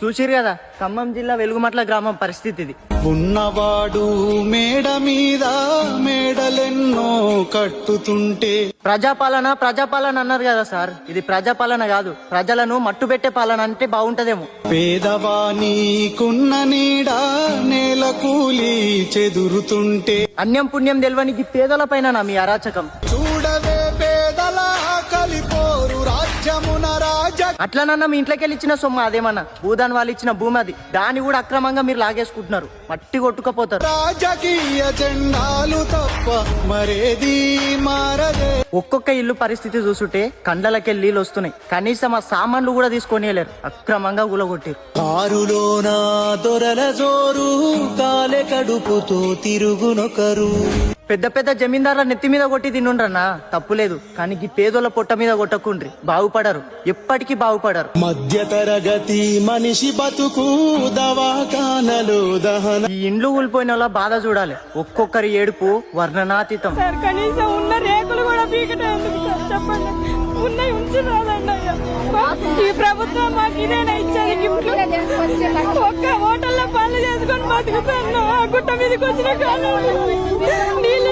చూసిరు కదా ఖమ్మం జిల్లా వెలుగుమట్ల గ్రామం పరిస్థితి ఇది. ఉన్నవాడు మేడ మీద మేడలెన్నో కట్టుతుంటే ప్రజాపాలన ప్రజాపాలన అన్నారు కదా సార్, ఇది ప్రజాపాలన కాదు, ప్రజలను మట్టు పెట్టే పాలన అంటే బాగుంటదేమో. పేదవానీకున్న నీడ నేల కూలి చెదురుతుంటే అన్యం పుణ్యం తెలివనికి పేదల పైన మీ అరాచకం. చూడవే పేదల కలిపోరు రాజ్యమున రాజ అట్లనన్నా మీ ఇంట్లోకి వెళ్ళి ఇచ్చిన సొమ్ము అదేమన్నా భూదాన్ వాళ్ళు ఇచ్చిన భూమి అది, దాన్ని కూడా అక్రమంగా మీరు లాగేసుకుంటున్నారు, మట్టి కొట్టుకపోతారు. రాజకీయ జెండాలు తప్ప మరేది మారదే. ఒక్కొక్క ఇల్లు పరిస్థితి చూసుంటే కండ్లకెళ్ళి నీళ్ళు వస్తున్నాయి, కనీసం ఆ సామాన్లు కూడా తీసుకొనియలేరు, అక్రమంగా గులగొట్టారు. కారులోన దొరల జోరు కాలె కడుపుతో తిరుగునొకరు. పెద్ద పెద్ద జమీందారుల నెత్తి మీద కొట్టి తినుండ్రన్నా తప్పులేదు, కానీ ఈ పేదోళ్ళ పొట్ట మీద కొట్టకుండ్రి, బాగుపడరు, ఎప్పటికీ బాగుపడరు. మధ్య తరగతి మనిషి బతుకు దవాఖానలో దహన. ఈ ఇండ్లు కూలిపోయిన వాళ్ళ బాధ చూడాలి, ఒక్కొక్కరి ఏడుపు వర్ణనాతీతం. సార్ కనీసం ఉన్న రేకులు కూడా పీకటే ఎందుకు సార్ చెప్పండి, ఉన్నాయి ఉంచి రాదండి అయ్యా. ఈ ప్రభుత్వం మాకు ఇదేనా ఇచ్చేది గిఫ్ట్లు? ఒక్క హోటల్లో పనులు చేసుకొని బతుకుతాను, ఆ గుట్ట మీదకి వచ్చిన కాలం నీళ్ళు